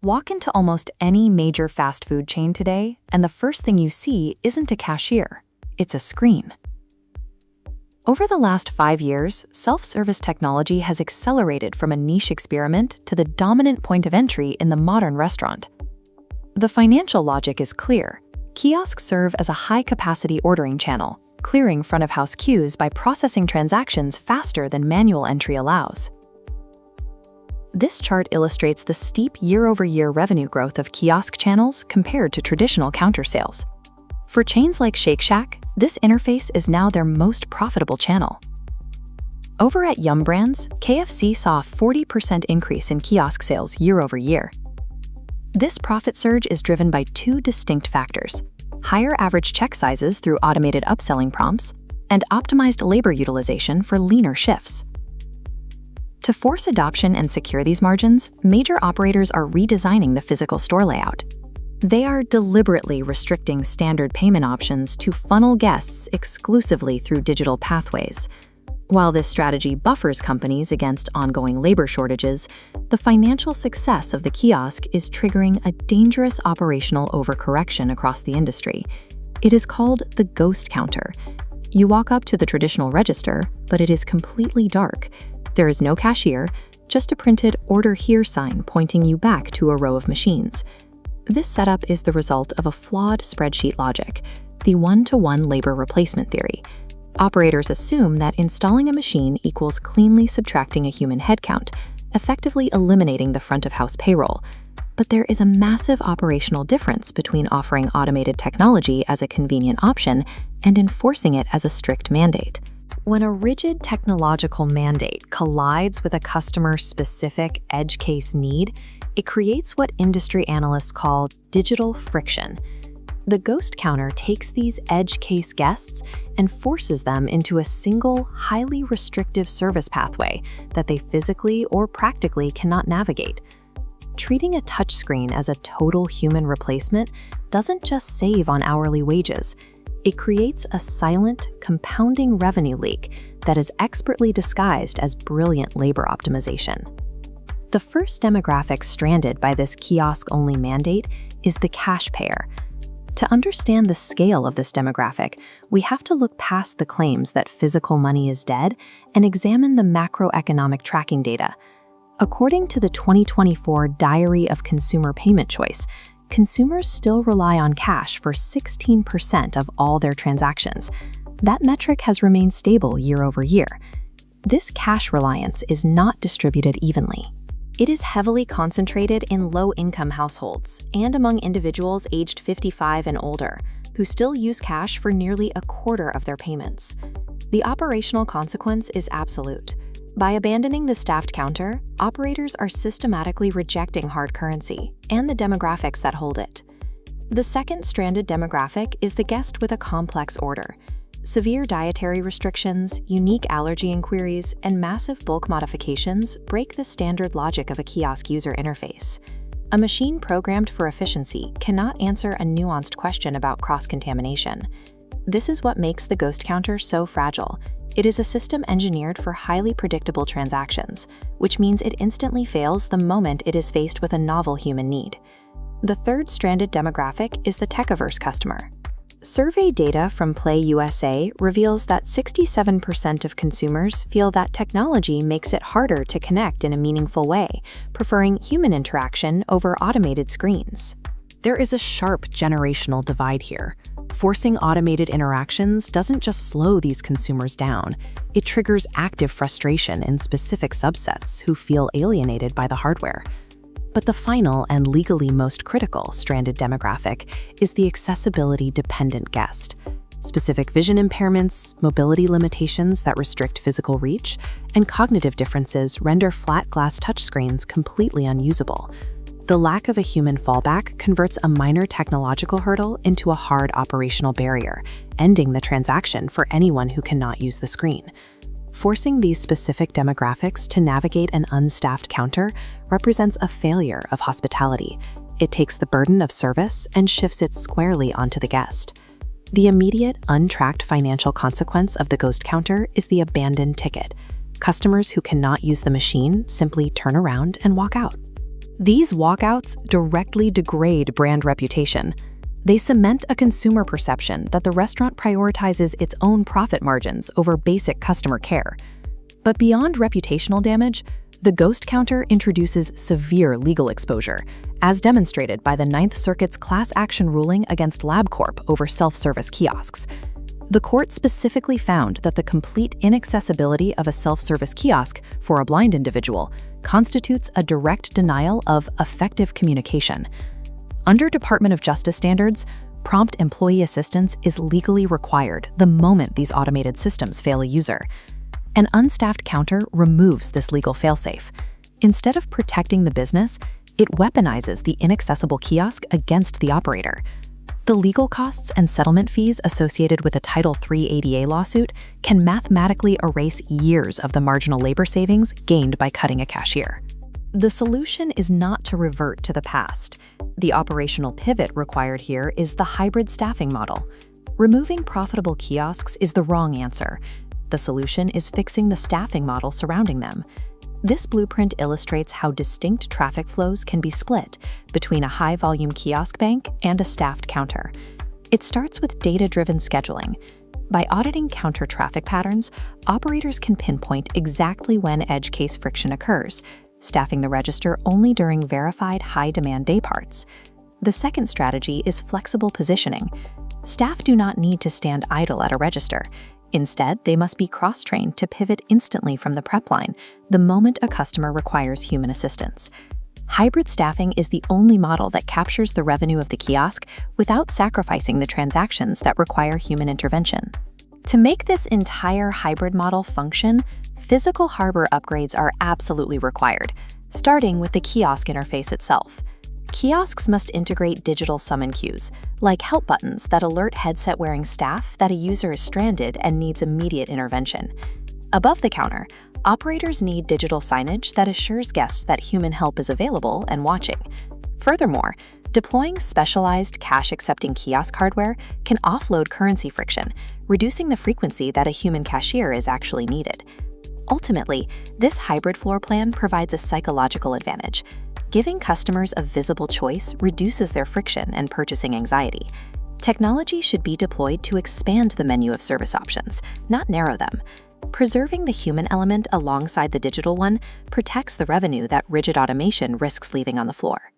Walk into almost any major fast food chain today, and the first thing you see isn't a cashier, it's a screen. Over the last 5 years, self-service technology has accelerated from a niche experiment to the dominant point of entry in the modern restaurant. The financial logic is clear. Kiosks serve as a high-capacity ordering channel, clearing front-of-house queues by processing transactions faster than manual entry allows. This chart illustrates the steep year-over-year revenue growth of kiosk channels compared to traditional counter sales. For chains like Shake Shack, this interface is now their most profitable channel. Over at Yum Brands, KFC saw a 40% increase in kiosk sales year-over-year. This profit surge is driven by two distinct factors: higher average check sizes through automated upselling prompts, and optimized labor utilization for leaner shifts. To force adoption and secure these margins, major operators are redesigning the physical store layout. They are deliberately restricting standard payment options to funnel guests exclusively through digital pathways. While this strategy buffers companies against ongoing labor shortages, the financial success of the kiosk is triggering a dangerous operational overcorrection across the industry. It is called the ghost counter. You walk up to the traditional register, but it is completely dark. There is no cashier, just a printed "Order Here" sign pointing you back to a row of machines. This setup is the result of a flawed spreadsheet logic, the one-to-one labor replacement theory. Operators assume that installing a machine equals cleanly subtracting a human headcount, effectively eliminating the front-of-house payroll. But there is a massive operational difference between offering automated technology as a convenient option and enforcing it as a strict mandate. When a rigid technological mandate collides with a customer-specific edge case need, it creates what industry analysts call digital friction. The ghost counter takes these edge case guests and forces them into a single, highly restrictive service pathway that they physically or practically cannot navigate. Treating a touchscreen as a total human replacement doesn't just save on hourly wages. It creates a silent, compounding revenue leak that is expertly disguised as brilliant labor optimization. The first demographic stranded by this kiosk-only mandate is the cash payer. To understand the scale of this demographic, we have to look past the claims that physical money is dead and examine the macroeconomic tracking data. According to the 2024 Diary of Consumer Payment Choice, consumers still rely on cash for 16% of all their transactions. That metric has remained stable year over year. This cash reliance is not distributed evenly. It is heavily concentrated in low-income households and among individuals aged 55 and older, who still use cash for nearly a quarter of their payments. The operational consequence is absolute. By abandoning the staffed counter, operators are systematically rejecting hard currency and the demographics that hold it. The second stranded demographic is the guest with a complex order. Severe dietary restrictions, unique allergy inquiries, and massive bulk modifications break the standard logic of a kiosk user interface. A machine programmed for efficiency cannot answer a nuanced question about cross-contamination. This is what makes the ghost counter so fragile. It is a system engineered for highly predictable transactions, which means it instantly fails the moment it is faced with a novel human need. The third stranded demographic is the tech-averse customer. Survey data from Play USA reveals that 67% of consumers feel that technology makes it harder to connect in a meaningful way, preferring human interaction over automated screens. There is a sharp generational divide here. Forcing automated interactions doesn't just slow these consumers down, it triggers active frustration in specific subsets who feel alienated by the hardware. But the final and legally most critical stranded demographic is the accessibility-dependent guest. Specific vision impairments, mobility limitations that restrict physical reach, and cognitive differences render flat glass touchscreens completely unusable. The lack of a human fallback converts a minor technological hurdle into a hard operational barrier, ending the transaction for anyone who cannot use the screen. Forcing these specific demographics to navigate an unstaffed counter represents a failure of hospitality. It takes the burden of service and shifts it squarely onto the guest. The immediate, untracked financial consequence of the ghost counter is the abandoned ticket. Customers who cannot use the machine simply turn around and walk out. These walkouts directly degrade brand reputation. They cement a consumer perception that the restaurant prioritizes its own profit margins over basic customer care. But beyond reputational damage, the ghost counter introduces severe legal exposure, as demonstrated by the Ninth Circuit's class action ruling against LabCorp over self-service kiosks. The court specifically found that the complete inaccessibility of a self-service kiosk for a blind individual constitutes a direct denial of effective communication. Under Department of Justice standards, prompt employee assistance is legally required the moment these automated systems fail a user. An unstaffed counter removes this legal failsafe. Instead of protecting the business, it weaponizes the inaccessible kiosk against the operator. The legal costs and settlement fees associated with a Title III ADA lawsuit can mathematically erase years of the marginal labor savings gained by cutting a cashier. The solution is not to revert to the past. The operational pivot required here is the hybrid staffing model. Removing profitable kiosks is the wrong answer. The solution is fixing the staffing model surrounding them. This blueprint illustrates how distinct traffic flows can be split between a high-volume kiosk bank and a staffed counter. It starts with data-driven scheduling. By auditing counter traffic patterns, operators can pinpoint exactly when edge case friction occurs, staffing the register only during verified high-demand dayparts. The second strategy is flexible positioning. Staff do not need to stand idle at a register. Instead, they must be cross-trained to pivot instantly from the prep line the moment a customer requires human assistance. Hybrid staffing is the only model that captures the revenue of the kiosk without sacrificing the transactions that require human intervention. To make this entire hybrid model function, physical hardware upgrades are absolutely required, starting with the kiosk interface itself. Kiosks must integrate digital summon cues, like help buttons that alert headset-wearing staff that a user is stranded and needs immediate intervention. Above the counter, operators need digital signage that assures guests that human help is available and watching. Furthermore, deploying specialized cash-accepting kiosk hardware can offload currency friction, reducing the frequency that a human cashier is actually needed. Ultimately, this hybrid floor plan provides a psychological advantage. Giving customers a visible choice reduces their friction and purchasing anxiety. Technology should be deployed to expand the menu of service options, not narrow them. Preserving the human element alongside the digital one protects the revenue that rigid automation risks leaving on the floor.